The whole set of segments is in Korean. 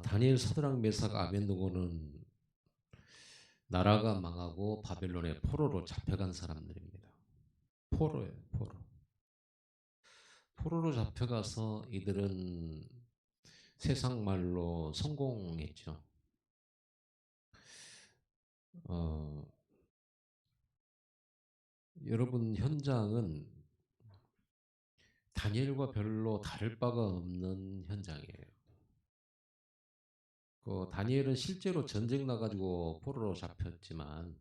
다니엘, 사드락, 메삭, 아벤노고는 나라가 망하고 바벨론의 포로로 잡혀간 사람들입니다. 포로예요, 포로. 포로로 잡혀가서 이들은 세상 말로 성공했죠. 어, 여러분, 현장은 다니엘과 별로 다를 바가 없는 현장이에요. 다니엘은 실제로 전쟁 나가지고 포로로 잡혔지만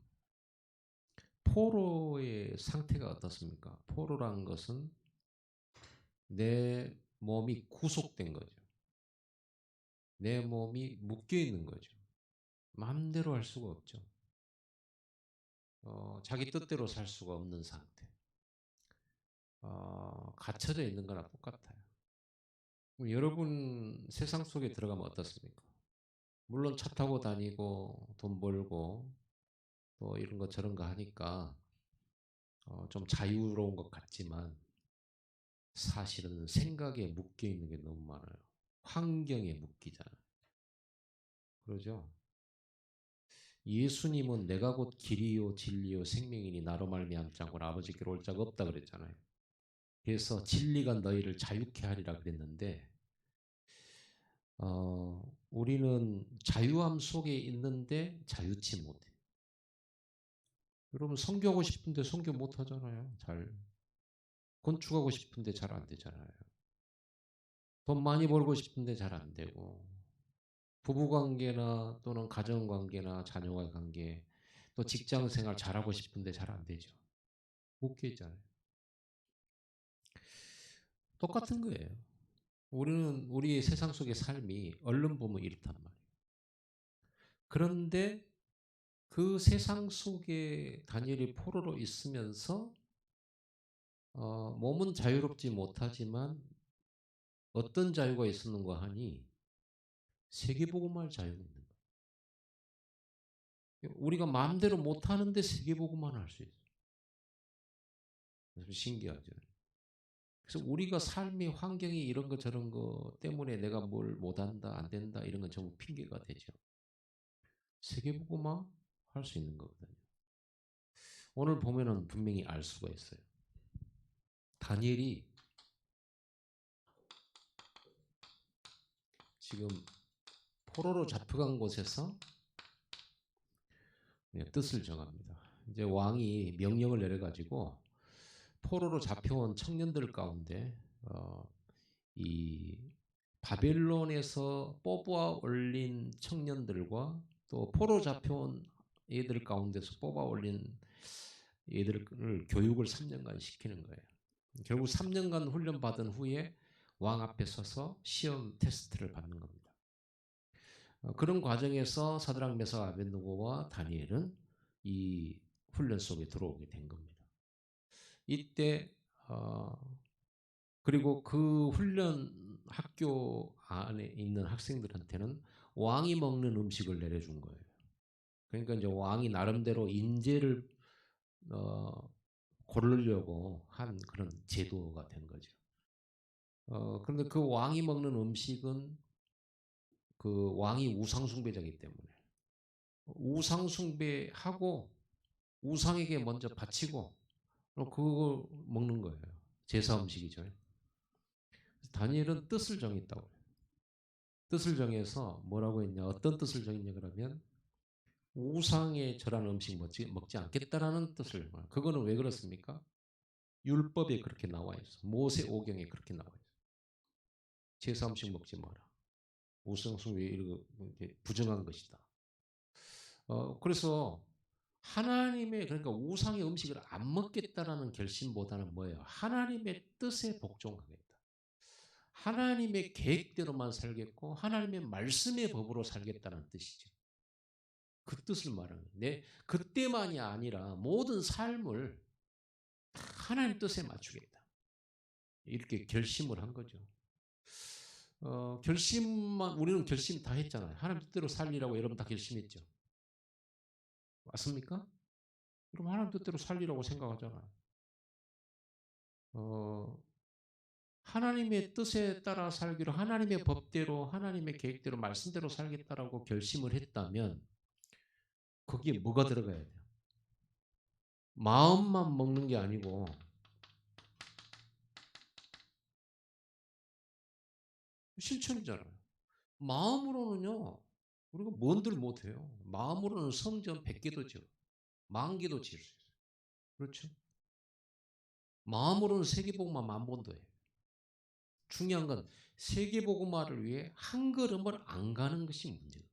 포로의 상태가 어떻습니까? 포로란 것은 내 몸이 구속된 거죠. 내 몸이 묶여 있는 거죠. 마음대로 할 수가 없죠. 자기 뜻대로 살 수가 없는 상태. 갇혀져 있는 거나 똑같아요. 여러분 세상 속에 들어가면 어떻습니까? 물론 차 타고 다니고 돈 벌고 또 이런 거 저런 거 하니까 좀 자유로운 것 같지만 사실은 생각에 묶여 있는 게 너무 많아요. 환경에 묶이잖아요. 그러죠? 예수님은 내가 곧 길이요 진리요 생명이니 나로 말미암지 않고는 아버지께로 올 자가 없다 그랬잖아요. 그래서 진리가 너희를 자유케 하리라 그랬는데 우리는 자유함 속에 있는데 자유치 못해. 여러분 선교하고 싶은데 선교 못 하잖아요. 잘 건축하고 싶은데 잘 안 되잖아요. 돈 많이 벌고 싶은데 잘 안 되고 부부 관계나 또는 가정 관계나 자녀와 관계 또 직장 생활 잘하고 싶은데 잘 안 되죠. 묶여 있잖아요. 똑같은 거예요. 우리는 우리의 세상 속의 삶이 얼른 보면 이렇단 말이에요. 그런데 그 세상 속에 다니엘이 포로로 있으면서 몸은 자유롭지 못하지만 어떤 자유가 있었는가 하니 세계복음할 자유가 있는 거예요. 우리가 마음대로 못하는데 세계복음만 할 수 있어요. 그래서 신기하죠. 그래서 우리가 삶의 환경이 이런 거 저런 거 때문에 내가 뭘 못한다 안 된다 이런 건 전부 핑계가 되죠. 세계복음화 할 수 있는 거거든요. 오늘 보면은 분명히 알 수가 있어요. 다니엘이 지금 포로로 잡혀간 곳에서 뜻을 정합니다. 이제 왕이 명령을 내려가지고 포로로 잡혀온 청년들 가운데 이 바벨론에서 뽑아 올린 청년들과 또 포로 잡혀온 얘들 가운데서 뽑아 올린 얘들을 교육을 3년간 시키는 거예요. 결국 3년간 훈련 받은 후에 왕 앞에 서서 시험 테스트를 받는 겁니다. 그런 과정에서 사드락 메삭 아벤노고와 다니엘은 이 훈련 속에 들어오게 된 겁니다. 이때 그리고 그 훈련 학교 안에 있는 학생들한테는 왕이 먹는 음식을 내려준 거예요. 그러니까 이제 왕이 나름대로 인재를 어, 고르려고 한 그런 제도가 된 거죠. 그런데 그 왕이 먹는 음식은 그 왕이 우상숭배자이기 때문에 우상숭배하고 우상에게 먼저 바치고 그거 먹는 거예요. 제사 음식이죠. 다니엘은 뜻을 정했다고. 뜻을 정해서 뭐라고 했냐? 어떤 뜻을 정했냐 그러면 우상에 절한 음식 먹지 않겠다라는 뜻을. 그거는 왜 그렇습니까? 율법에 그렇게 나와 있어. 모세 오경에 그렇게 나와 있어. 제사 음식 먹지 마라. 우상숭배 이렇게 부정한 것이다. 그래서 하나님의 그러니까 우상의 음식을 안 먹겠다라는 결심보다는 뭐예요? 하나님의 뜻에 복종하겠다. 하나님의 계획대로만 살겠고 하나님의 말씀의 법으로 살겠다는 뜻이죠. 그 뜻을 말하는 거예요. 그때만이 아니라 모든 삶을 하나님 뜻에 맞추겠다. 이렇게 결심을 한 거죠. 결심만 우리는 결심 다 했잖아요. 하나님 뜻대로 살리라고 여러분 다 결심했죠. 맞습니까? 그럼 하나님 뜻대로 살리라고 생각하잖아요. 어, 하나님의 뜻에 따라 살기로 하나님의 법대로 하나님의 계획대로 말씀대로 살겠다라고 결심을 했다면 거기에 뭐가 들어가야 돼요? 마음만 먹는 게 아니고 실천이잖아요. 마음으로는요. 우리가 뭔들 못해요. 마음으로는 성전 100개도 지어 10,000개도 지을 수 있어요. 그렇죠? 마음으로는 세계복음화 10,000번도 해요. 중요한 건 세계복음화를 위해 한 걸음을 안 가는 것이 문제예요.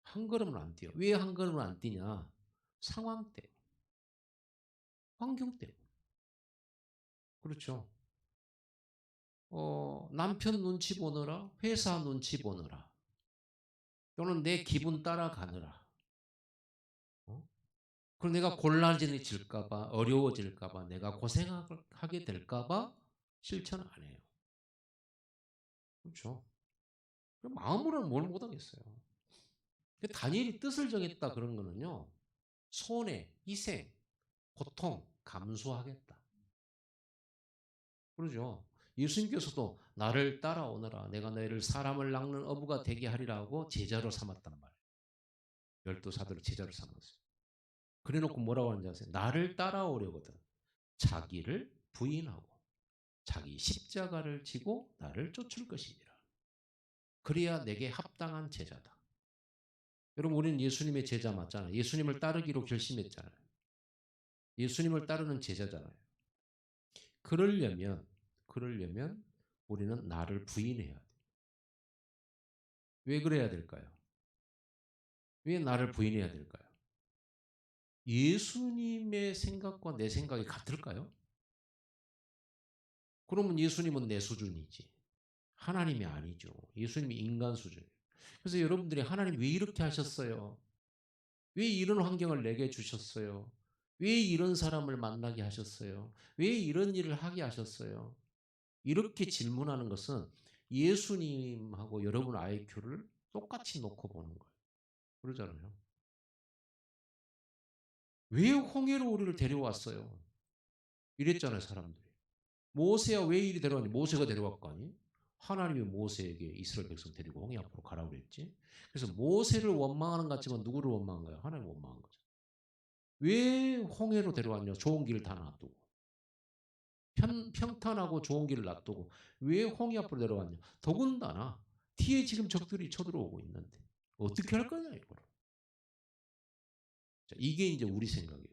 한 걸음을 안 뛰어. 왜 한 걸음을 안 뛰냐? 상황 때문에. 환경 때문에. 그렇죠. 남편 눈치 보느라, 회사 눈치 보느라, 또는 내 기분 따라가느라. 어? 그럼 내가 곤란해질까봐, 어려워질까봐, 내가 고생하게 될까봐 실천 안 해요. 그렇죠. 그럼 마음으로는 뭘 못하겠어요. 다니엘이 뜻을 정했다 그런 거는요. 손해, 희생, 고통, 감수하겠다. 그러죠. 예수님께서도 나를 따라오너라. 내가 너희를 사람을 낚는 어부가 되게 하리라고 제자로 삼았단 말이에요. 12사도를 제자로 삼았어요. 그래놓고 뭐라고 하는지 아세요? 나를 따라오려거든. 자기를 부인하고 자기 십자가를 지고 나를 쫓을 것이니라. 그래야 내게 합당한 제자다. 여러분 우리는 예수님의 제자 맞잖아요. 예수님을 따르기로 결심했잖아요. 예수님을 따르는 제자잖아요. 그러려면 우리는 나를 부인해야 돼. 왜 그래야 될까요? 왜 나를 부인해야 될까요? 예수님의 생각과 내 생각이 같을까요? 그러면 예수님은 내 수준이지. 하나님이 아니죠. 예수님이 인간 수준이에요. 그래서 여러분들이 하나님 왜 이렇게 하셨어요? 왜 이런 환경을 내게 주셨어요? 왜 이런 사람을 만나게 하셨어요? 왜 이런 일을 하게 하셨어요? 이렇게 질문하는 것은 예수님하고 여러분 IQ를 똑같이 놓고 보는 거예요. 그러잖아요. 왜 홍해로 우리를 데려왔어요? 이랬잖아요, 사람들이. 모세야 왜 이리 데려왔니? 모세가 데려왔 거 아니? 하나님이 모세에게 이스라엘 백성 데리고 홍해 앞으로 가라고 그랬지. 그래서 모세를 원망하는 것 같지만 누구를 원망한 거야? 하나님 원망한 거죠. 왜 홍해로 데려왔냐? 좋은 길을 다 놔두고. 평탄하고 좋은 길을 놔두고 왜 홍해 앞으로 데려왔냐? 더군다나 뒤에 지금 적들이 쳐들어오고 있는데 어떻게 할 거냐 이거를. 자, 이게 이제 우리 생각이에요.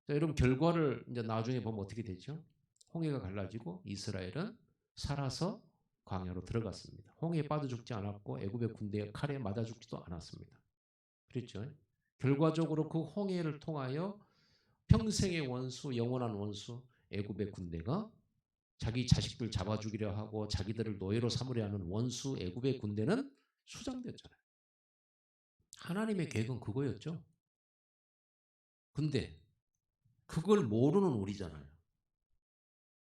자, 여러분 결과를 이제 나중에 보면 어떻게 되죠? 홍해가 갈라지고 이스라엘은 살아서 광야로 들어갔습니다. 홍해에 빠져 죽지 않았고 애굽의 군대에 칼에 맞아 죽지도 않았습니다. 그렇죠? 결과적으로 그 홍해를 통하여 평생의 원수, 영원한 원수 애굽의 군대가 자기 자식들 잡아 죽이려 하고 자기들을 노예로 삼으려 하는 원수 애굽의 군대는 수장됐잖아요. 하나님의 계획은 그거였죠. 근데 그걸 모르는 우리잖아요.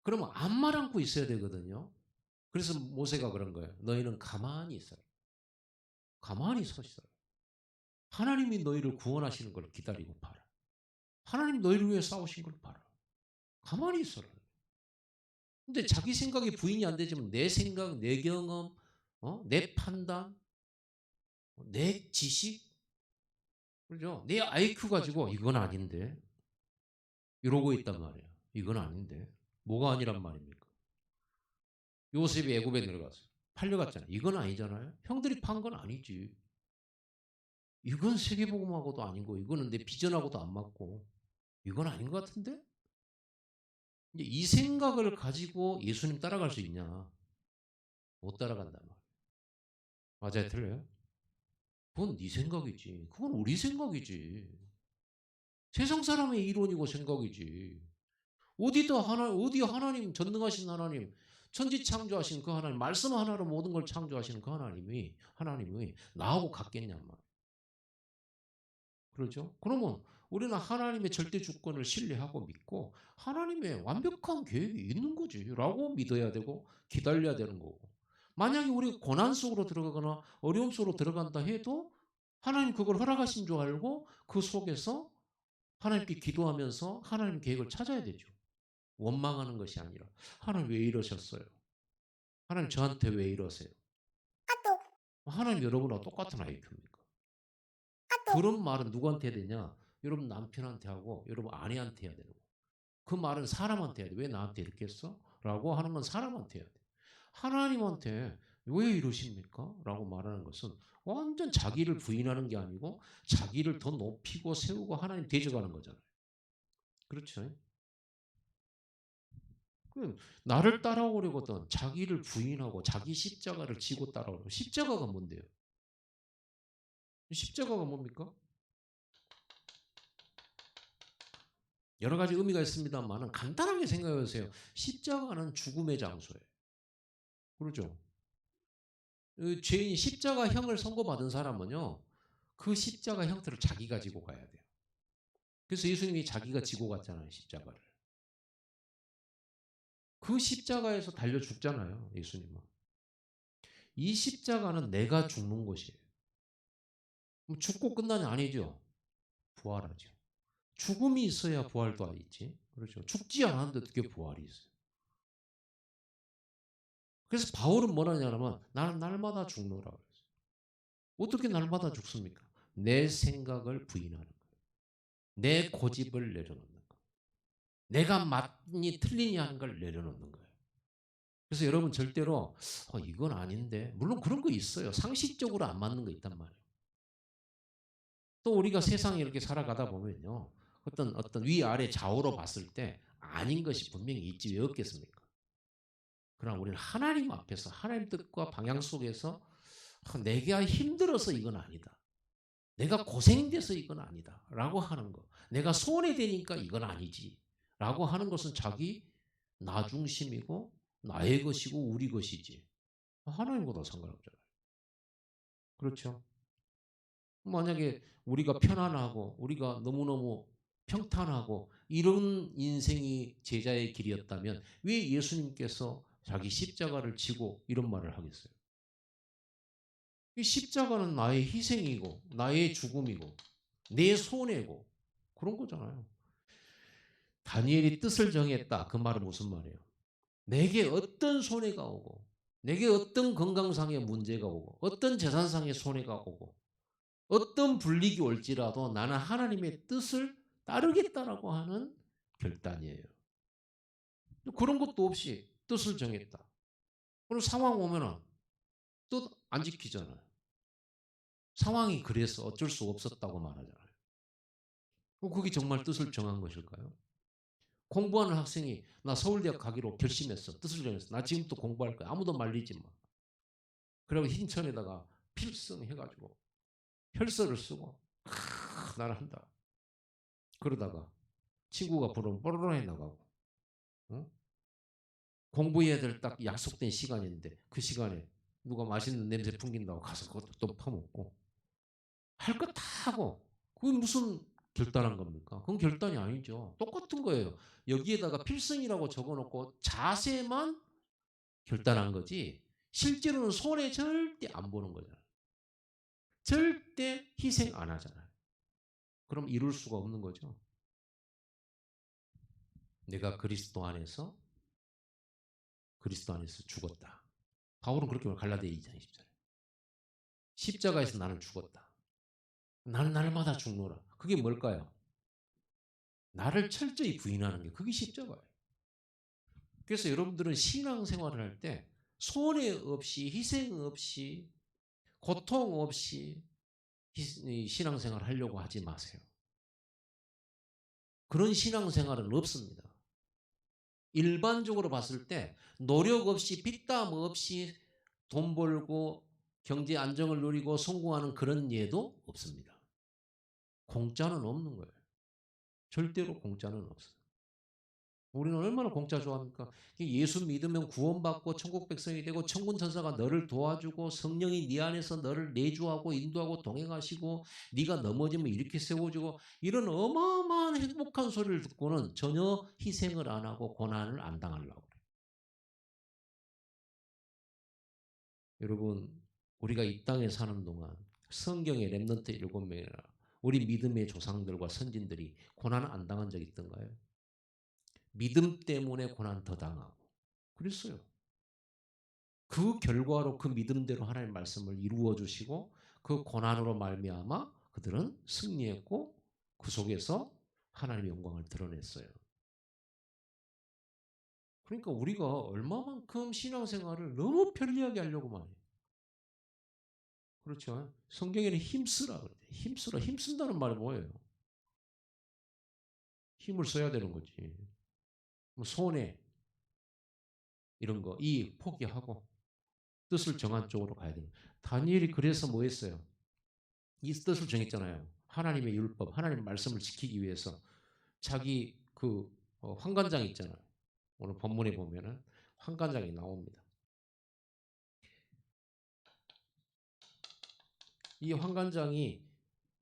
그러면 앞말 안고 있어야 되거든요. 그래서 모세가 그런 거예요. 너희는 가만히 있어요. 가만히 서 있어요. 하나님이 너희를 구원하시는 걸 기다리고 봐라. 하나님 너희를 위해 싸우신 걸 봐라. 가만히 있어라. 근데 자기 생각이 부인이 안 되지만 내 생각, 내 경험, 내 판단, 내 지식, 그죠? 내 IQ 가지고 이건 아닌데 이러고 있단 말이에요. 이건 아닌데 뭐가 아니란 말입니까? 요셉이 애굽에 내려갔어요. 팔려갔잖아요. 이건 아니잖아요. 형들이 판 건 아니지. 이건 세계복음하고도 아니고 이거는 내 비전하고도 안 맞고 이건 아닌 것 같은데? 이제 이 생각을 가지고 예수님 따라갈 수 있냐? 못 따라간단 말이에요. 맞아요, 틀려요? 그건 네 생각이지. 그건 우리 생각이지. 세상 사람의 이론이고 생각이지. 어디 하나님, 전능하신 하나님, 천지 창조하신 그 하나님, 말씀 하나로 모든 걸 창조하시는 그 하나님이 나하고 같겠냔 말이에요. 그렇죠? 그러면 우리는 하나님의 절대 주권을 신뢰하고 믿고 하나님의 완벽한 계획이 있는 거지 라고 믿어야 되고 기다려야 되는 거고 만약에 우리가 고난 속으로 들어가거나 어려움 속으로 들어간다 해도 하나님 그걸 허락하신 줄 알고 그 속에서 하나님께 기도하면서 하나님 계획을 찾아야 되죠. 원망하는 것이 아니라 하나님 왜 이러셨어요? 하나님 저한테 왜 이러세요? 하나님 여러분하고 똑같은 아이표입니까? 그런 말은 누구한테 해야 되냐? 여러분 남편한테 하고 여러분 아내한테 해야 되는 거예요. 그 말은 사람한테 해야 돼. 왜 나한테 이렇게 했어? 라고 하는 건 사람한테 해야 돼. 하나님한테 왜 이러십니까? 라고 말하는 것은 완전 자기를 부인하는 게 아니고 자기를 더 높이고 세우고 하나님 대적하는 거잖아요. 그렇죠? 나를 따라오려거든 자기를 부인하고 자기 십자가를 지고 따라오려고. 십자가가 뭔데요? 십자가가 뭡니까? 여러 가지 의미가 있습니다만은 간단하게 생각해 보세요. 십자가는 죽음의 장소예요. 그렇죠? 죄인 십자가형을 선고받은 사람은요. 그 십자가 형태를 자기가 지고 가야 돼요. 그래서 예수님이 자기가 지고 갔잖아요. 십자가를. 그 십자가에서 달려 죽잖아요. 예수님은. 이 십자가는 내가 죽는 것이에요. 죽고 끝나냐? 아니죠. 부활하죠. 죽음이 있어야 부활도 있지. 그렇죠. 죽지 않았는데 어떻게 부활이 있어요. 그래서 바울은 뭐라냐면 나는 날마다 죽노라 그랬어요. 어떻게 날마다 죽습니까? 내 생각을 부인하는 거예요. 내 고집을 내려놓는 거예요. 내가 맞니 틀리니 하는 걸 내려놓는 거예요. 그래서 여러분 절대로 이건 아닌데 물론 그런 거 있어요. 상식적으로 안 맞는 거 있단 말이에요. 또 우리가 세상에 이렇게 살아가다 보면요. 어떤 위아래 좌우로 봤을 때 아닌 것이 분명히 있지 왜 없겠습니까? 그러나 우리는 하나님 앞에서 하나님 뜻과 방향 속에서 내가 힘들어서 이건 아니다. 내가 고생돼서 이건 아니다. 라고 하는 거. 내가 손해되니까 이건 아니지. 라고 하는 것은 자기 나중심이고 나의 것이고 우리 것이지. 하나님보다 상관없잖아요. 그렇죠? 만약에 우리가 편안하고 우리가 너무너무 평탄하고 이런 인생이 제자의 길이었다면 왜 예수님께서 자기 십자가를 지고 이런 말을 하겠어요? 이 십자가는 나의 희생이고 나의 죽음이고 내 손해고 그런 거잖아요. 다니엘이 뜻을 정했다. 그 말은 무슨 말이에요? 내게 어떤 손해가 오고 내게 어떤 건강상의 문제가 오고 어떤 재산상의 손해가 오고 어떤 불이익이 올지라도 나는 하나님의 뜻을 따르겠다라고 하는 결단이에요. 그런 것도 없이 뜻을 정했다. 그럼 상황 오면은 뜻 안 지키잖아요. 상황이 그래서 어쩔 수 없었다고 말하잖아요. 그게 정말 뜻을 정한 것일까요? 공부하는 학생이 나 서울대학 가기로 결심했어. 뜻을 정했어. 나 지금부터 공부할 거야. 아무도 말리지 마. 그리고 흰천에다가 필승해가지고 혈서를 쓰고 나를 한다. 그러다가 친구가 부르면 뽀로로해 나가고 어? 공부해야 될 딱 약속된 시간인데 그 시간에 누가 맛있는 냄새 풍긴다고 가서 그것도 또 퍼먹고 할 거 다 하고 그게 무슨 결단한 겁니까? 그건 결단이 아니죠. 똑같은 거예요. 여기에다가 필승이라고 적어놓고 자세만 결단한 거지 실제로는 손해 절대 안 보는 거잖아요. 절대 희생 안 하잖아요. 그럼 이룰 수가 없는 거죠. 내가 그리스도 안에서 죽었다. 바울은 그렇게 말 갈라디아 2장 20절에 십자가에서 나는 죽었다. 나는 날마다 죽노라. 그게 뭘까요? 나를 철저히 부인하는 게 그게 십자가예요. 그래서 여러분들은 신앙생활을 할 때 손해 없이 희생 없이 고통 없이 신앙생활을 하려고 하지 마세요. 그런 신앙생활은 없습니다. 일반적으로 봤을 때 노력 없이 빚담 없이 돈 벌고 경제 안정을 누리고 성공하는 그런 예도 없습니다. 공짜는 없는 거예요. 절대로 공짜는 없어요. 우리는 얼마나 공짜 좋아합니까? 예수 믿으면 구원받고 천국 백성이 되고 천군 천사가 너를 도와주고 성령이 네 안에서 너를 내주하고 인도하고 동행하시고 네가 넘어지면 이렇게 세워주고 이런 어마어마한 행복한 소리를 듣고는 전혀 희생을 안 하고 고난을 안 당하려고 그래요. 여러분 우리가 이 땅에 사는 동안 성경의 렘넌트 7명이나 우리 믿음의 조상들과 선진들이 고난 안 당한 적 있던가요? 믿음 때문에 고난 더 당하고 그랬어요. 그 결과로 그 믿음대로 하나님의 말씀을 이루어 주시고 그 고난으로 말미암아 그들은 승리했고 그 속에서 하나님의 영광을 드러냈어요. 그러니까 우리가 얼마만큼 신앙생활을 너무 편리하게 하려고만 해요. 그렇죠. 성경에는 힘쓰라 그래요. 힘쓰라. 힘쓴다는 말이 뭐예요? 힘을 써야 되는 거지. 뭐 손해 이런 거 이 포기하고 뜻을 정한 쪽으로 가야 돼요. 다니엘이 그래서 뭐 했어요? 이 뜻을 정했잖아요. 하나님의 율법, 하나님의 말씀을 지키기 위해서 자기 그 환관장 있잖아요. 오늘 본문에 보면은 환관장이 나옵니다. 이 환관장이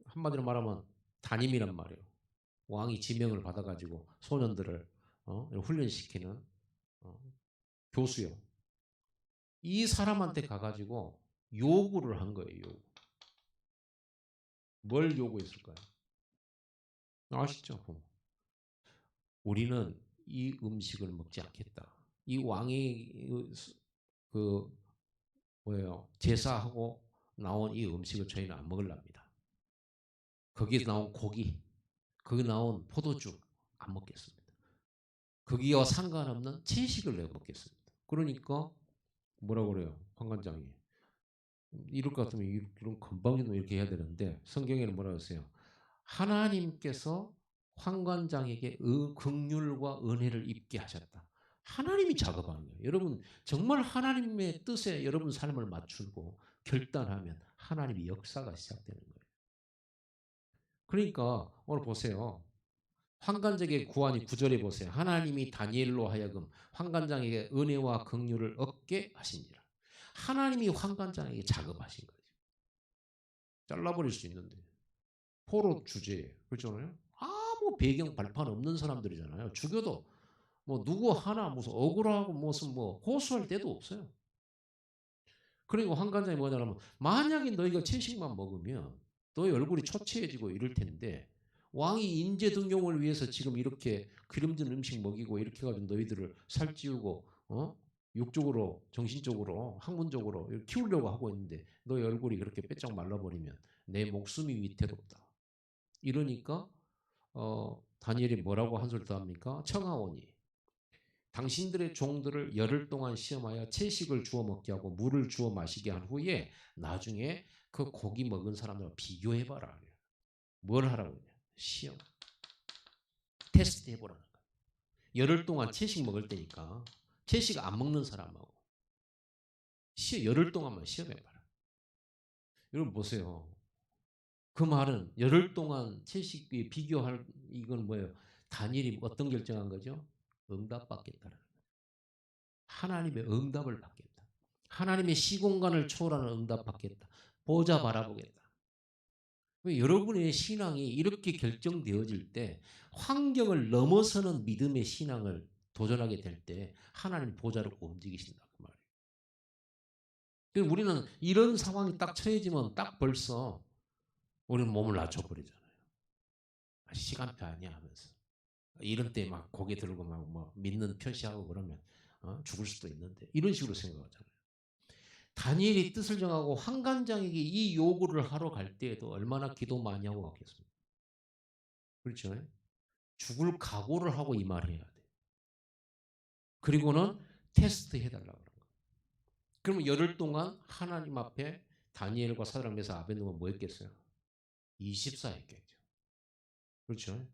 한마디로 말하면 담임이란 말이에요. 왕이 지명을 받아가지고 소년들을 훈련시키는 교수요. 이 사람한테 가가지고 요구를 한 거예요. 요구. 뭘 요구했을까요? 아시죠? 우리는 이 음식을 먹지 않겠다. 이 왕이 그 뭐예요? 제사하고 나온 이 음식을 저희는 안 먹으랍니다. 거기에 나온 고기, 거기 나온 포도주 안 먹겠습니다. 거기와 상관없는 채식을 내가 먹겠습니다. 그러니까 뭐라고 그래요? 황관장이. 이럴 것 같으면 이런 건방진 이렇게 해야 되는데 성경에는 뭐라고 했어요? 하나님께서 황관장에게 긍휼과 은혜를 입게 하셨다. 하나님이 작업하는 거예요. 여러분 정말 하나님의 뜻에 여러분 삶을 맞추고 결단하면 하나님의 역사가 시작되는 거예요. 그러니까 오늘 보세요. 환관장에게 구하니 9절에 보세요. 하나님이 다니엘로 하여금 환관장에게 은혜와 긍휼을 얻게 하시니라. 하나님이 환관장에게 작업하신 거죠. 잘라버릴 수 있는데. 포로 주제예요. 그렇잖아요. 아무 배경 발판 없는 사람들이잖아요. 죽여도 뭐 누구 하나 무슨 억울하고 무슨 뭐 호소할 데도 없어요. 그리고 환관장이 뭐냐면 만약에 너희가 채식만 먹으면 너희 얼굴이 초췌해지고 이럴 텐데 왕이 인재 등용을 위해서 지금 이렇게 기름진 음식 먹이고 이렇게 해가지고 너희들을 살찌우고 육적으로 정신적으로 학문적으로 키우려고 하고 있는데 너희 얼굴이 그렇게 빼짝 말라버리면 내 목숨이 위태롭다. 이러니까 다니엘이 뭐라고 한 소리 더 합니까? 청하오니 당신들의 종들을 열흘 동안 시험하여 채식을 주어 먹게 하고 물을 주어 마시게 한 후에 나중에 그 고기 먹은 사람들과 비교해봐라. 뭘 하라고 그러냐? 시험. 테스트 해보라는 거야. 열흘 동안 채식 먹을 때니까 채식 안 먹는 사람하고 열흘 동안만 시험해봐라. 여러분 보세요. 그 말은 열흘 동안 채식에 비교할 이건 뭐예요? 다니엘이 어떤 결정한 거죠? 응답받겠다는 거예요. 하나님의 응답을 받겠다. 하나님의 시공간을 초월하는 응답 받겠다. 보좌 바라보겠다. 여러분의 신앙이 이렇게 결정되어질 때 환경을 넘어서는 믿음의 신앙을 도전하게 될 때 하나님 보좌를 움직이신다 그 말이에요. 그래서 우리는 이런 상황이 딱 처해지면 딱 벌써 우리는 몸을 낮춰버리잖아요. 시간표 아니야 하면서 이런 때 막 고개 들고 막 뭐 믿는 표시하고 그러면 죽을 수도 있는데 이런 식으로 생각하잖아요. 다니엘이 뜻을 정하고 환관장에게 이 요구를 하러 갈 때에도 얼마나 기도 많이 하고 갔겠습니까? 그렇죠? 죽을 각오를 하고 이 말을 해야 돼. 그리고는 테스트 해달라고 그런 거예요. 그러면 열흘 동안 하나님 앞에 다니엘과 사드락 메삭 아벤노가 뭐 했겠어요? 24 했겠죠. 그렇죠?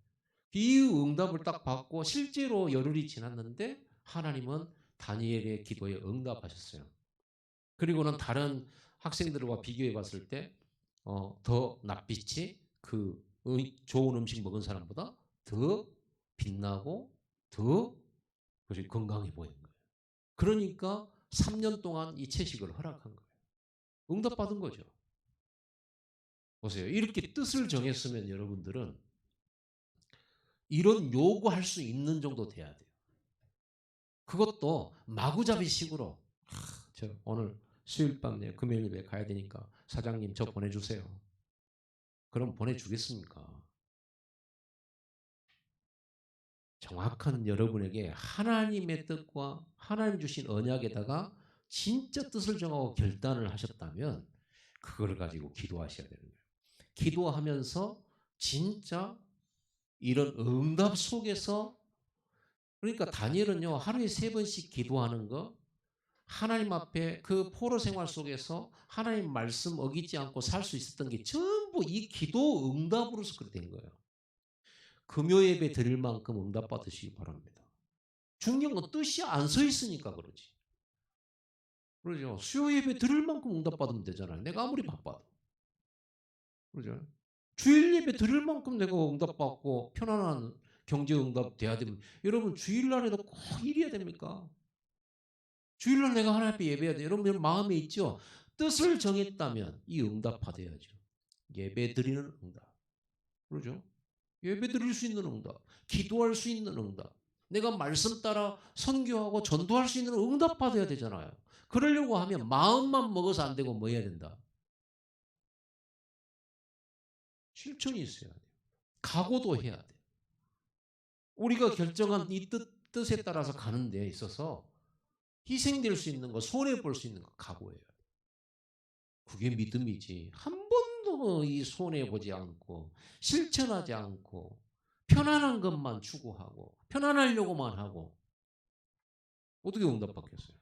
이 응답을 딱 받고 실제로 열흘이 지났는데 하나님은 다니엘의 기도에 응답하셨어요. 그리고는 다른 학생들과 비교해 봤을 때 더 낯빛이 그 좋은 음식 먹은 사람보다 더 빛나고 더 건강해 보이는 거예요. 그러니까 3년 동안 이 채식을 허락한 거예요. 응답받은 거죠. 보세요. 이렇게 뜻을 정했으면 여러분들은 이런 요구할 수 있는 정도 돼야 돼요. 그것도 마구잡이식으로 저 오늘 수요일 밤 내 금요일 에 가야 되니까 사장님 저 보내주세요. 그럼 보내주겠습니까? 정확한 여러분에게 하나님의 뜻과 하나님 주신 언약에다가 진짜 뜻을 정하고 결단을 하셨다면 그걸 가지고 기도하셔야 되는 거예요. 기도하면서 진짜 이런 응답 속에서 그러니까 다니엘은요 하루에 3번씩 기도하는 거 하나님 앞에 그 포로 생활 속에서 하나님 말씀 어기지 않고 살 수 있었던 게 전부 이 기도 응답으로서 그렇게 된 거예요. 금요 예배 드릴 만큼 응답 받으시기 바랍니다. 중요한 건 뜻이 안 서 있으니까 그러지. 그러죠. 수요 예배 드릴 만큼 응답 받으면 되잖아요. 내가 아무리 바빠도. 그러죠. 주일 예배 드릴 만큼 내가 응답 받고 편안한 경제 응답 돼야 되면 여러분 주일날에도 꼭 일해야 됩니까? 주일날 내가 하나님 앞에 예배해야 돼. 여러분 마음에 있죠? 뜻을 정했다면 이 응답 받아야죠. 예배 드리는 응답. 그러죠? 예배 드릴 수 있는 응답. 기도할 수 있는 응답. 내가 말씀 따라 선교하고 전도할 수 있는 응답 받아야 되잖아요. 그러려고 하면 마음만 먹어서 안 되고 뭐 해야 된다? 실천이 있어야 돼요. 각오도 해야 돼요. 우리가 결정한 이 뜻에 따라서 가는 데 있어서 희생될 수 있는 거, 손해볼 수 있는 거 각오해야 돼요. 그게 믿음이지. 한 번도 이 손해보지 않고 실천하지 않고 편안한 것만 추구하고 편안하려고만 하고 어떻게 응답받겠어요?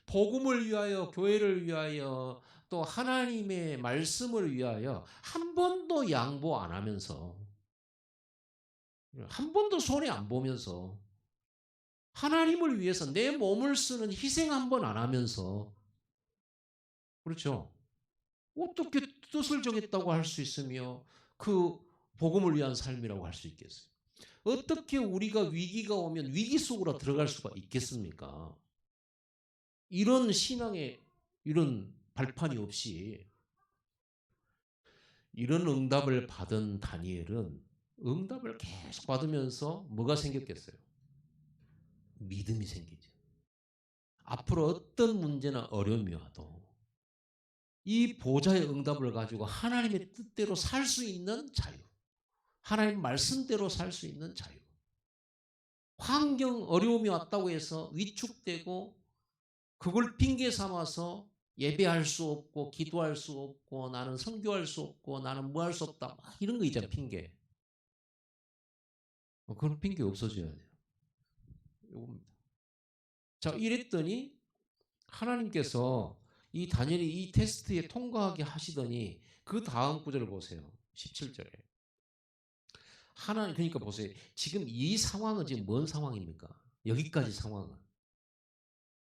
복음을 위하여 교회를 위하여 또 하나님의 말씀을 위하여 한 번도 양보 안 하면서 한 번도 손해 안 보면서 하나님을 위해서 내 몸을 쓰는 희생 한 번 안 하면서 그렇죠. 어떻게 뜻을 정했다고 할 수 있으며 그 복음을 위한 삶이라고 할 수 있겠어요? 어떻게 우리가 위기가 오면 위기 속으로 들어갈 수가 있겠습니까? 이런 신앙의 이런 발판이 없이 이런 응답을 받은 다니엘은 응답을 계속 받으면서 뭐가 생겼겠어요? 믿음이 생기죠. 앞으로 어떤 문제나 어려움이 와도 이 보좌의 응답을 가지고 하나님의 뜻대로 살 수 있는 자유. 하나님 말씀대로 살 수 있는 자유. 환경 어려움이 왔다고 해서 위축되고 그걸 핑계 삼아서 예배할 수 없고 기도할 수 없고 나는 선교할 수 없고 나는 뭐 할 수 없다. 막 이런 거 있잖아 핑계. 그런 핑계 없어져야 돼요. 요겁니다. 자 이랬더니 하나님께서 이 다니엘이 이 테스트에 통과하게 하시더니 그 다음 구절을 보세요. 17절에. 하나님 그러니까 보세요. 지금 이 상황은 지금 뭔 상황입니까? 여기까지 상황은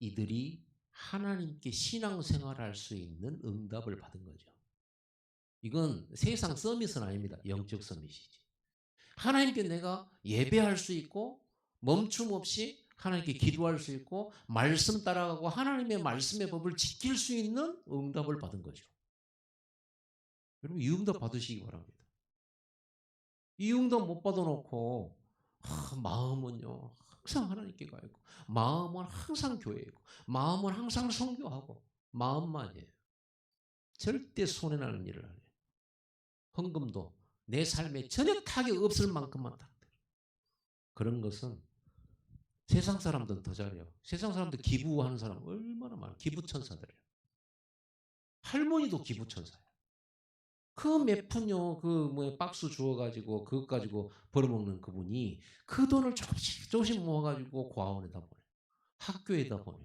이들이 하나님께 신앙생활할 수 있는 응답을 받은 거죠. 이건 세상 서밋은 아닙니다. 영적 서밋이지. 하나님께 내가 예배할 수 있고 멈춤 없이 하나님께 기도할 수 있고 말씀 따라가고 하나님의 말씀의 법을 지킬 수 있는 응답을 받은 거죠. 여러분 이 응답 받으시기 바랍니다. 이 응답 못 받아놓고 마음은요 항상 하나님께 가 있고 마음은 항상 교회에 있고 마음은 항상 선교하고 마음만이에요. 절대 손해나는 일을 안 해요. 헌금도 내 삶에 전혀 타격 없을 만큼만 딱 그런 것은 세상 사람들은 더 잘해요. 세상 사람들 기부하는 사람 얼마나 많아. 기부천사들이에요. 할머니도 기부천사예요. 그 몇 푼요 그 뭐 박스 주워가지고 그것 가지고 벌어먹는 그분이 그 돈을 조금씩 조금씩 모아가지고 고아원에다 보내. 학교에다 보내.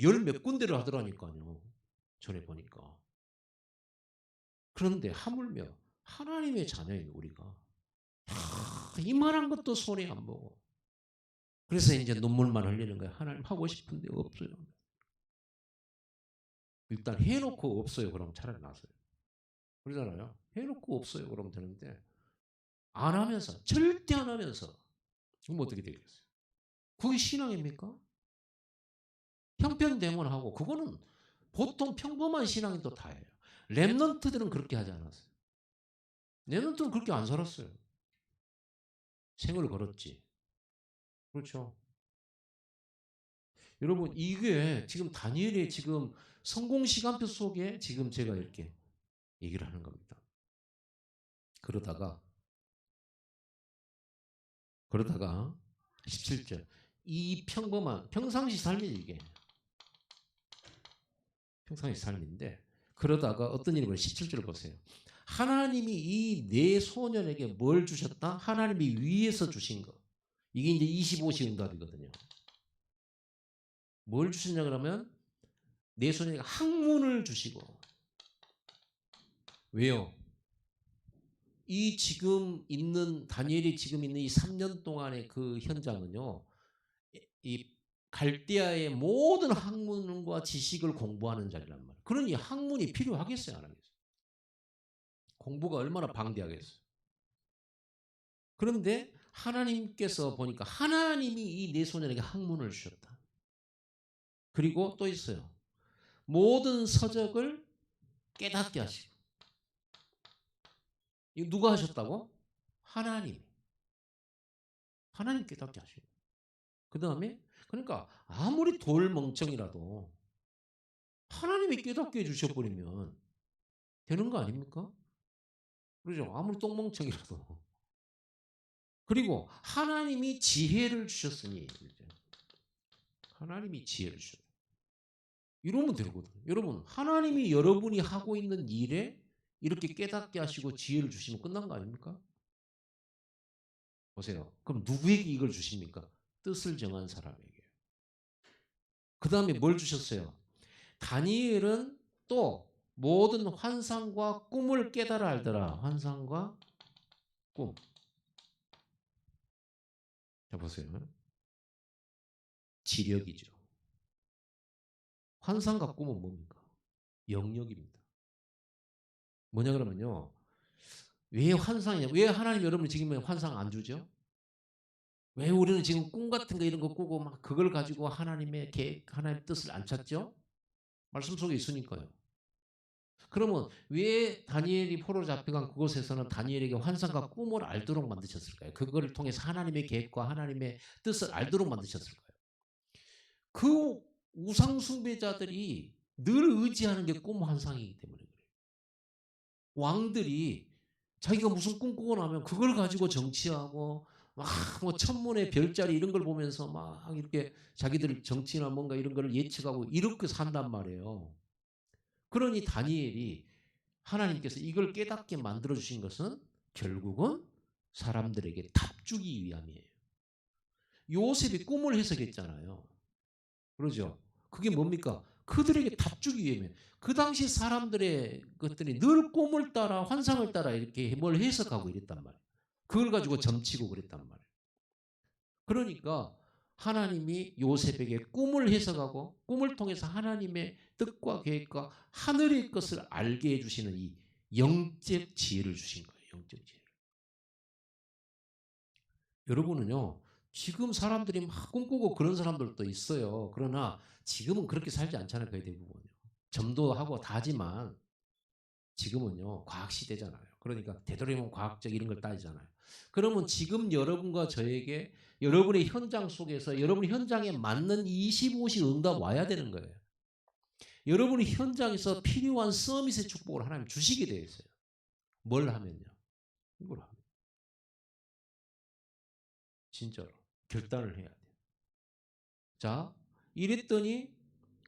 열 몇 군데를 하더라니까요. 전에 보니까. 그런데 하물며 하나님의 자녀인 우리가 이만한 것도 손해 안 보고 그래서 이제 눈물만 흘리는 거예요. 하나님 하고 싶은데 없어요. 일단 해놓고 없어요. 그럼 차라리 나서요. 그러잖아요. 해놓고 없어요. 그러면 되는데 안 하면서 절대 안 하면서 그럼 어떻게 되겠어요? 그게 신앙입니까? 형편대문하고 그거는 보통 평범한 신앙이 또 다예요. 랩런트들은 그렇게 하지 않았어요. 랩런트는 그렇게 안 살았어요. 생을 걸었지. 그렇죠. 여러분 이게 지금 다니엘의 지금 성공 시간표 속에 지금 제가 이렇게 얘기를 하는 겁니다. 그러다가 그러다가 17절 이 평범한 평상시 삶이 이게 평상시 삶인데 그러다가 어떤 일이 벌어요? 17절 보세요. 하나님이 이 네 소년에게 뭘 주셨다? 하나님이 위에서 주신 거. 이게 이제 25시 응답이거든요. 뭘 주셨냐 그러면 네 소년에게 학문을 주시고 왜요? 이 지금 있는 다니엘이 지금 있는 이 3년 동안의 그 현장은요. 이 갈대아의 모든 학문과 지식을 공부하는 자리란 말이에요. 그러니 학문이 필요하겠어요, 안 하겠어요? 공부가 얼마나 방대하겠어요. 그런데 하나님께서 보니까 하나님이 이 네 소년에게 학문을 주셨다. 그리고 또 있어요. 모든 서적을 깨닫게 하시고. 이거 누가 하셨다고? 하나님. 하나님 깨닫게 하시고. 그 다음에 그러니까 아무리 돌멍청이라도 하나님이 깨닫게 해주셔버리면 되는 거 아닙니까? 그러죠. 아무리 똥멍청이라도. 그리고 하나님이 지혜를 주셨으니 하나님이 지혜를 주셨다. 이러면 되거든요. 여러분 하나님이 여러분이 하고 있는 일에 이렇게 깨닫게 하시고 지혜를 주시면 끝난 거 아닙니까? 보세요. 그럼 누구에게 이걸 주십니까? 뜻을 정한 사람에게. 그 다음에 뭘 주셨어요? 다니엘은 또 모든 환상과 꿈을 깨달아 알더라. 환상과 꿈. 자 보세요. 지력이죠. 환상과 꿈은 뭡니까? 영역입니다. 뭐냐 그러면요. 왜 환상이냐? 왜 하나님 여러분이 지금 환상 안 주죠? 왜 우리는 지금 꿈 같은 거 이런 거 꾸고 막 그걸 가지고 하나님의 계획, 하나님의 뜻을 안 찾죠? 말씀 속에 있으니까요. 그러면 왜 다니엘이 포로로 잡혀간 그곳에서는 다니엘에게 환상과 꿈을 알도록 만드셨을까요? 그거를 통해서 하나님의 계획과 하나님의 뜻을 알도록 만드셨을까요? 그 우상 숭배자들이 늘 의지하는 게 꿈 환상이기 때문에 그래요. 왕들이 자기가 무슨 꿈 꾸고 나면 그걸 가지고 정치하고 막 뭐 천문의 별자리 이런 걸 보면서 막 이렇게 자기들 정치나 뭔가 이런 걸 예측하고 이렇게 산단 말이에요. 그러니 다니엘이 하나님께서 이걸 깨닫게 만들어 주신 것은 결국은 사람들에게 답주기 위함이에요. 요셉이 꿈을 해석했잖아요. 그러죠. 그게 뭡니까? 그들에게 답주기 위함이에요. 그 당시 사람들의 것들이 늘 꿈을 따라 환상을 따라 이렇게 뭘 해석하고 이랬단 말이에요. 그걸 가지고 점치고 그랬단 말이에요. 그러니까 하나님이 요셉에게 꿈을 해석하고 꿈을 통해서 하나님의 뜻과 계획과 하늘의 것을 알게 해주시는 이 영적 지혜를 주신 거예요. 영적 지혜. 여러분은요. 지금 사람들이 막 꿈꾸고 그런 사람들도 있어요. 그러나 지금은 그렇게 살지 않잖아요. 거의 대부분요. 점도하고 다지만 지금은요. 과학 시대잖아요. 그러니까 되도록이면 과학적 이런 걸 따지잖아요. 그러면 지금 여러분과 저에게 여러분의 현장 속에서 여러분의 현장에 맞는 25시 응답 와야 되는 거예요. 여러분이 현장에서 필요한 서밋의 축복을 하나님 주시게 되어 있어요. 뭘 하면요? 이걸 하면. 진짜로. 결단을 해야 돼요. 자, 이랬더니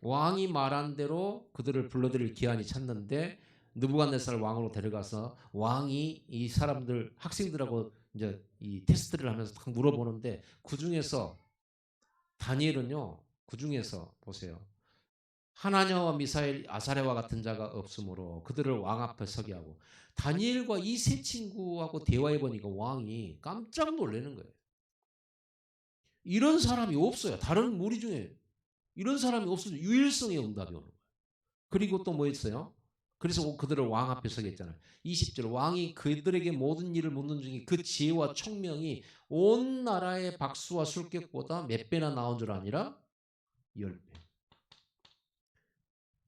왕이 말한 대로 그들을 불러들일 기한이 찼는데 느부갓네살 왕으로 데려가서 왕이 이 사람들 학생들하고 이제 이 테스트를 하면서 딱 물어보는데 그 중에서 다니엘은요. 그 중에서 보세요. 하나냐와 미사엘, 아사랴와 같은 자가 없으므로 그들을 왕 앞에 서게 하고 다니엘과 이 세 친구하고 대화해 보니까 왕이 깜짝 놀라는 거예요. 이런 사람이 없어요. 다른 무리 중에 이런 사람이 없어서 유일성의 응답이 오는 거예요. 그리고 또 뭐 있어요? 그래서 그들을 왕 앞에 서게 했잖아요. 20절 왕이 그들에게 모든 일을 묻는 중에 그 지혜와 총명이 온 나라의 박수와 술객보다 몇 배나 나온 줄 아니라 10배.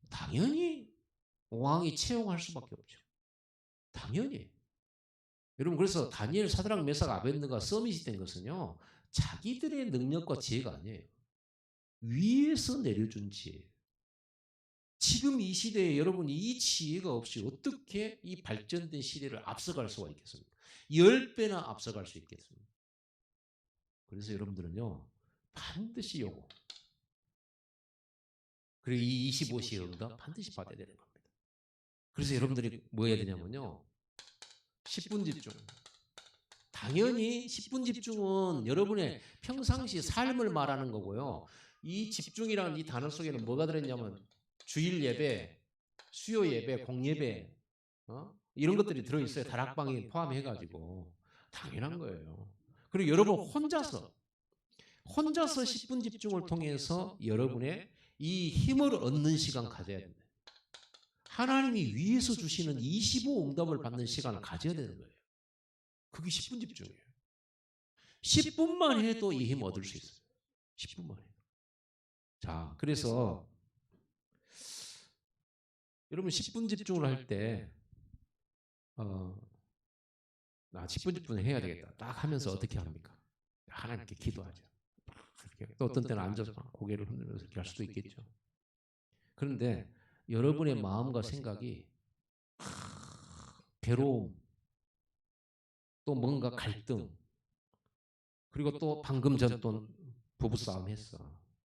당연히 왕이 채용할 수밖에 없죠. 당연히. 여러분 그래서 다니엘, 사드락, 메삭, 아벳느가 서밋이 된 것은요. 자기들의 능력과 지혜가 아니에요. 위에서 내려준 지혜예요. 지금 이 시대에 여러분이 이 지혜가 없이 어떻게 이 발전된 시대를 앞서갈 수가 있겠습니까? 10배나 앞서갈 수 있겠습니까? 그래서 여러분들은요 반드시 요거 그리고 이 25시의 응답 반드시 받아야 되는 겁니다. 그래서 여러분들이 뭐 해야 되냐면요 10분 집중. 당연히 10분 집중은 여러분의 평상시 삶을 말하는 거고요. 이 집중이라는 이 단어 속에는 뭐가 들어있냐면 주일 예배, 수요 예배, 공예배 이런 것들이 들어있어요. 다락방이 포함해가지고 당연한 거예요. 그리고 여러분 혼자서 10분 집중을 통해서 여러분의 이 힘을 얻는 시간 가져야 됩니다. 하나님이 위에서 주시는 25 응답을 받는 시간을 가져야 되는 거예요. 그게 10분 집중이에요. 10분만 해도 이 힘 얻을 수 있어요. 10분만 해도. 자, 그래서 여러분 10분 집중을 할 때 10분 집중을 해야 되겠다. 딱 하면서 어떻게 합니까? 하나님께 기도하죠. 또 어떤 때는 앉아서 고개를 흔들면서 이렇게 할 수도 있겠죠. 그런데 여러분의 마음과 생각이 괴로움, 또 뭔가 갈등, 그리고 또 방금 전 또 부부싸움 했어.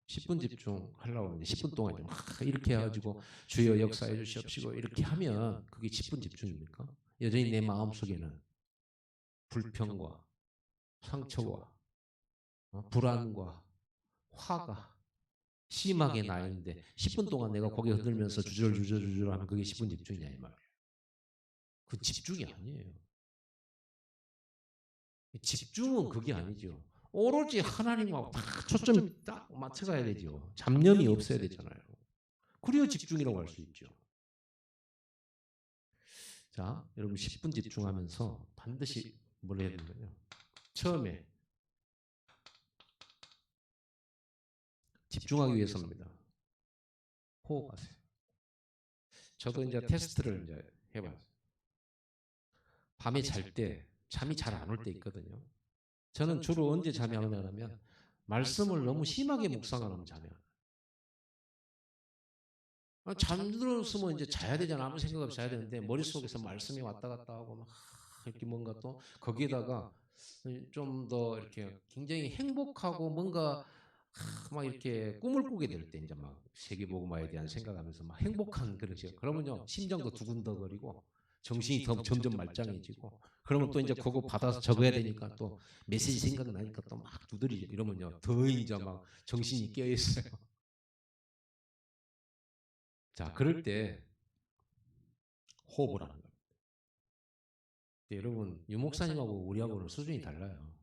10분 집중하려고 하는데 10분 동안 이렇게 해가지고 주여 역사해 주시옵시고 이렇게 하면 그게 10분 집중입니까? 여전히 내 마음속에는 불평과 상처와 불안과 화가 심하게 나 있는데 10분 동안 내가 고개 흔들면서 주저주저 하면 그게 10분 집중이냐 이 말이에요. 그건 집중이 아니에요. 집중은 그게 아니죠. 오로지 하나님하고 딱 초점이 딱 맞춰가야 되죠. 잡념이 없어야 되잖아요. 그래야 집중이라고 할 수 있죠. 자, 여러분 10분 집중하면서 반드시 뭘 해야 되냐면요. 처음에 집중하기 위해서입니다. 호흡하세요. 저도 이제 테스트를 이제 해봤어요. 밤에 잘 때 잠이 잘 안 올 때 있거든요. 저는 주로 언제 잠이 안 오냐면 말씀을 너무 심하게 묵상하면 잠이 안 와요. 잠들었으면 이제 자야 되잖아. 아무 생각 없이 자야 되는데 머릿속에서 말씀이 왔다 갔다 하고 막 이렇게 뭔가 또 거기에다가 좀 더 이렇게 굉장히 행복하고 뭔가 막 이렇게 꿈을 꾸게 될 때 이제 막 세계복음화에 대한 생각하면서 막 행복한 그런 시간. 그러면요 심장도 두근거리고 정신이 더 점점 말짱해지고 그러면 또 이제 그거 받아서 적어야 되니까 또 메시지 생각나니까 또 막 두드리죠. 이러면요 더 이제 막 정신이 깨어 있어요. 자, 그럴 때 호흡을 하는 겁니다. 여러분, 유 목사님하고 우리하고는 수준이 달라요.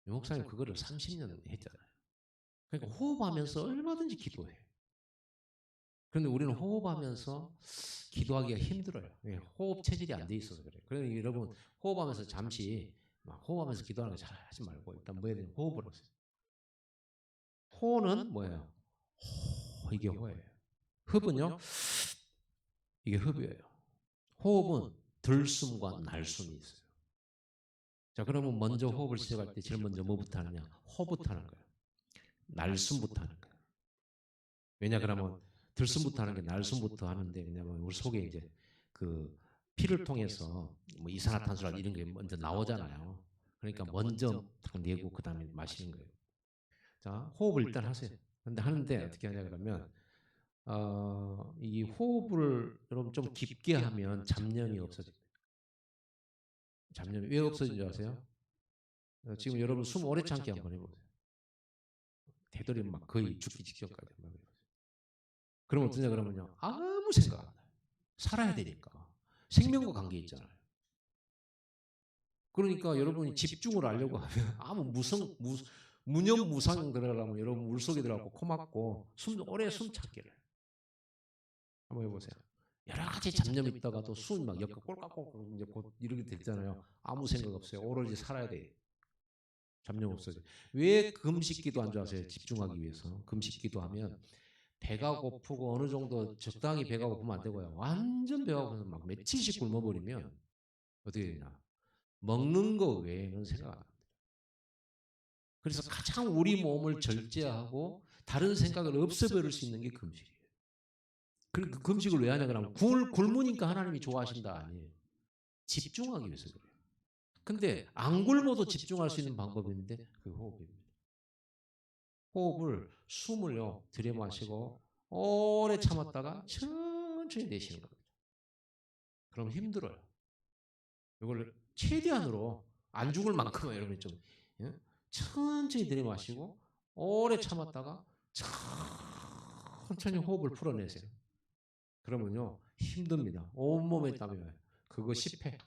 유 목사님 그거를 30년 했잖아요. 그러니까 호흡하면서 얼마든지 기도해. 그런데 우리는 호흡하면서 기도하기가 힘들어요. 호흡 체질이 안 돼 있어서 그래요. 그러니까 여러분 호흡하면서 잠시 막 호흡하면서 기도하는 거 잘 하지 말고 일단 뭐 해야 되냐 호흡을 하세요. 호는 뭐예요? 호, 이게 호예요. 흡은요? 이게 흡이에요. 호흡은 들숨과 날숨이 있어요. 자, 그러면 먼저 호흡을 시작할 때 제일 먼저 뭐부터 하느냐? 호부터 하는 거예요. 날숨부터 하는 거예요. 왜냐 그러면 들숨부터 하는 게 날숨부터 하는데 왜냐면 우리 속에 이제 그 피를 통해서 뭐 이산화탄소라 이런 게 먼저 나오잖아요. 그러니까 먼저 딱 내고 그다음에 마시는 거예요. 자, 호흡을 일단 하세요. 근데 하는데 어떻게 하냐 그러면 이 호흡을 여러분 좀 깊게 하면 잡념이 없어집니다. 잡념이 왜 없어진 줄 아세요? 지금 여러분 숨 오래 참기 한번 해보세요. 되도록이면 막 거의 죽기 직전까지 한번 해보세요. 그러면 어떠냐 그러면요 아무 생각 안 나요. 살아야 되니까 생명과 관계 있잖아요. 그러니까 여러분이 집중을 하려고 하면 아무 무념무상 들어가려면 여러분 물속에 들어가고 코 막고 오래 숨 참기를 한번 해보세요. 여러 가지 잡념이 있다가도 숨이 막 엮어 꼴깍꼴깍 이제 곧 이렇게 됐잖아요. 아무 생각 없어요. 오로지 살아야 돼. 잡념 없어져. 왜 금식기도 안 좋아하세요? 집중하기 위해서. 금식기도 하면 배가 고프고 어느 정도 적당히 배가 고프면 안 되고요. 완전 배가 고파서 막 며칠씩 굶어버리면 어떻게 되냐. 먹는 거 외에는 생각 안 합니다. 그래서 가장 우리 몸을 절제하고 다른 생각을 없애버릴 수 있는 게 금식이에요. 그 금식을 왜 하냐 그러면 굶으니까 하나님이 좋아하신다 아니에요. 집중하기 위해서 그래요. 근데 안 굶어도 집중할 수 있는 방법이 있는데 그 호흡입니다. 호흡을 숨을요 들이마시고 오래 참았다가 천천히 내쉬는 겁니다. 그럼 힘들어요. 이걸 최대한으로 안 죽을 만큼은 여러분이 좀 예? 천천히 들이마시고 오래 참았다가 천천히 호흡을 풀어내세요. 그러면요 힘듭니다. 온몸에 땀이 와요. 그거 10회.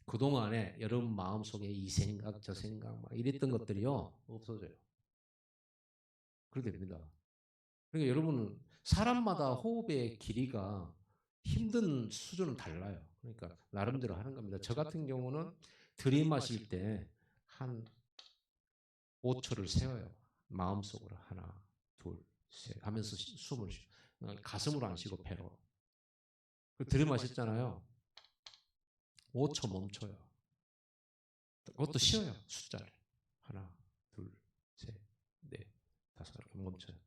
그동안에 여러분 마음속에 이 생각 저 생각 막 이랬던 것들이요 없어져요. 그렇게 됩니다. 그러니까 여러분은 사람마다 호흡의 길이가 힘든 수준은 달라요. 그러니까 나름대로 하는 겁니다. 저 같은 경우는 들이마실 때 한 5초를 세워요. 마음속으로 하나, 둘, 셋 하면서 숨을 쉬어. 가슴으로 안 쉬고 배로. 들이마셨잖아요. 5초 멈춰요. 그것도 쉬어요. 숫자를. 하나, 둘, 셋, 넷, 다섯 이렇게 멈춰요.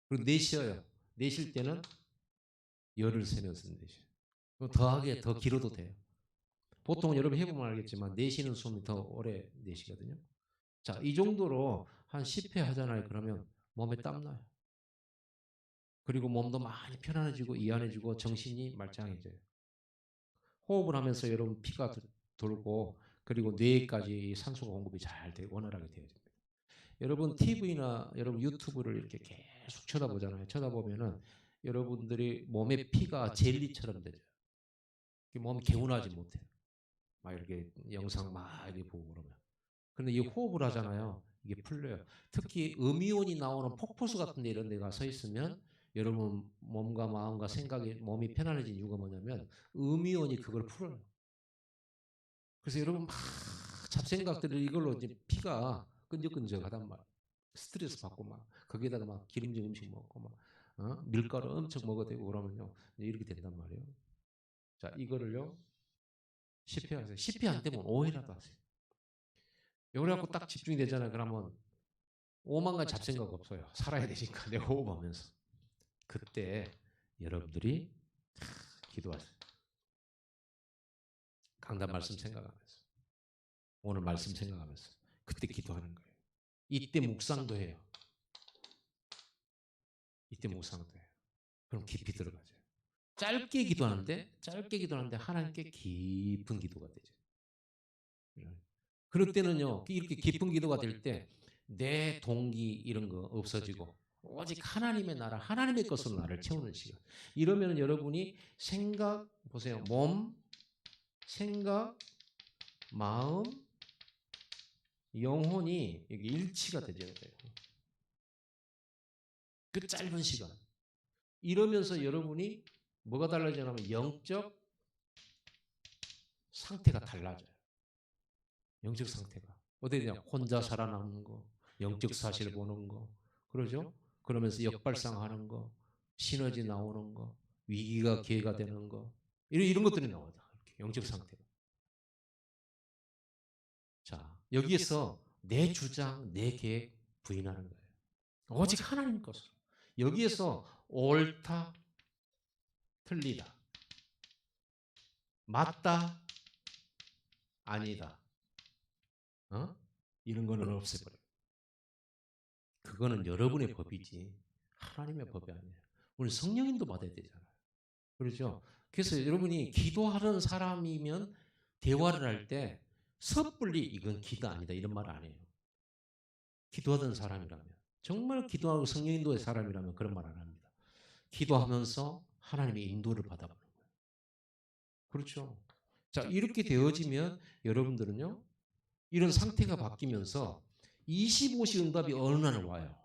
그리고 내쉬어요. 내쉴 때는 열을 세면서 내쉬어요. 더하게 더 길어도 돼요. 보통 여러분 해보면 알겠지만 내쉬는 숨이 더 오래 내쉬거든요. 자, 이 정도로 한 10회 하잖아요. 그러면 몸에 땀나요. 그리고 몸도 많이 편안해지고 이완해지고 정신이 말짱해져요. 호흡을 하면서 여러분 피가 돌고 그리고 뇌까지 산소 공급이 잘 되고 원활하게 되어야 됩니다. 여러분 TV나 여러분 유튜브를 이렇게 계속 쳐다보잖아요. 쳐다보면은 여러분들이 몸의 피가 젤리처럼 되죠. 몸이 개운하지 못해요. 막 이렇게 영상 막 이렇게 보고 그러면. 그런데 이 호흡을 하잖아요. 이게 풀려요. 특히 음이온이 나오는 폭포수 같은 데 이런 데가 서 있으면 여러분 몸과 마음과 생각이 몸이 편안해진 이유가 뭐냐면 음이온이 그걸 풀어요. 그래서 여러분 막 잡생각들을 이걸로 이제 피가 끈적끈적하단 말이에요. 스트레스 받고 막 거기에다가 막 기름진 음식 먹고 막 밀가루 엄청 먹어도 되고 그러면요 이렇게 된단 말이에요. 자 이거를요 10회 하세요. 10회 안 되면 5회라도 하세요. 요래갖고 딱 집중이 되잖아요. 그러면 오만 가지 잡생각 없어요. 살아야 되니까 내가 호흡하면서. 그때 여러분들이 기도하세요. 강단 말씀 생각하면서. 오늘 말씀 생각하면서. 그때 기도하는 거예요. 이때 묵상도 해요. 이때 묵상도 해요. 그럼 깊이 들어가죠. 짧게 기도하는데 하나님께 깊은 기도가 되죠. 그럴 때는요, 이렇게 깊은 기도가 될 때 내 동기 이런 거 없어지고 오직 하나님의 나라, 하나님의 것으로 나를 채우는 시간. 이러면 여러분이 생각, 보세요. 몸, 생각, 마음, 영혼이 일치가 되죠. 그 짧은 시간. 이러면서 여러분이 뭐가 달라지냐면 영적 상태가 달라져요. 영적 상태가. 어디냐? 혼자 살아남는 거, 영적 사실 보는 거, 그러죠? 그러면서 역발상하는 거, 시너지 나오는 거, 위기가 기회가 되는 거, 이런 것들이 나오죠. 영적 상태가. 자, 여기에서 내 주장, 내 계획 부인하는 거예요. 오직 하나님 것으로. 여기에서 옳다, 틀리다, 맞다, 아니다. 이런 거는 없애버려요. 그거는 여러분의 법이지 하나님의 법이 아니에요. 우리 성령님도 받아야 되잖아요. 그렇죠? 그래서 여러분이 기도하는 사람이면 대화를 할 때 섣불리 이건 기도 아니다 이런 말 안 해요. 기도하던 사람이라면 정말 기도하고 성령 인도의 사람이라면 그런 말 안 합니다. 기도하면서 하나님의 인도를 받아보는 거예요. 그렇죠? 자 이렇게 되어지면 여러분들은요 이런 상태가 바뀌면서 25시 응답이 어느 날 와요.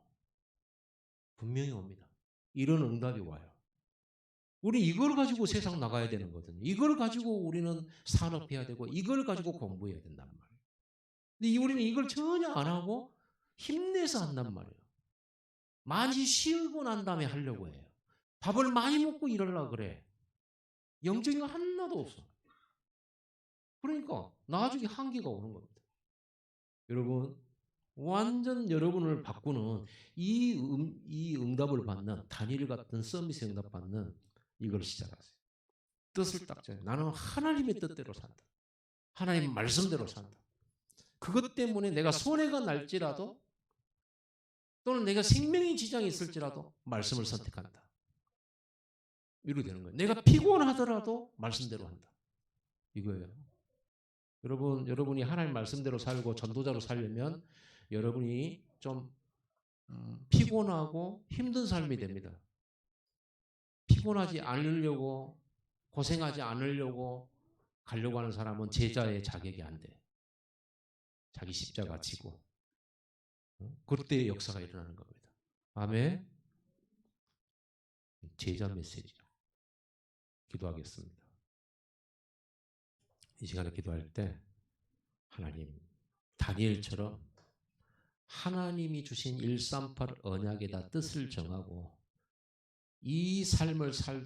분명히 옵니다. 이런 응답이 와요. 우리 이걸 가지고 세상 나가야 되는 거거든요. 이걸 가지고 우리는 산업해야 되고 이걸 가지고 공부해야 된단 말이에요. 근데 우리는 이걸 전혀 안 하고 힘내서 한단 말이에요. 많이 쉬고 난 다음에 하려고 해요. 밥을 많이 먹고 이러려고 그래. 영적인 거 하나도 없어. 그러니까 나중에 한계가 오는 겁니다. 여러분 완전 여러분을 바꾸는 이 응답을 받는 다니엘 같은 서비스 응답 받는 이걸 시작하세요. 뜻을 딱 정해요. 나는 하나님의 뜻대로 산다. 하나님 말씀대로 산다. 그것 때문에 내가 손해가 날지라도 또는 내가 생명의 지장이 있을지라도 말씀을 선택한다. 이렇게 되는 거예요. 내가 피곤하더라도 말씀대로 한다. 이거예요. 여러분이 하나님 말씀대로 살고 전도자로 살려면 여러분이 좀 피곤하고 힘든 삶이 됩니다. 피곤하지 않으려고, 고생하지 않으려고 가려고 하는 사람은 제자의 자격이 안 돼. 자기 십자가 지고. 그때 역사가 일어나는 겁니다. 아멘. 제자 메시지죠. 기도하겠습니다. 이 시간에 기도할 때 하나님, 다니엘처럼 하나님이 주신 138 언약에다 뜻을 정하고 이 삶을 살도록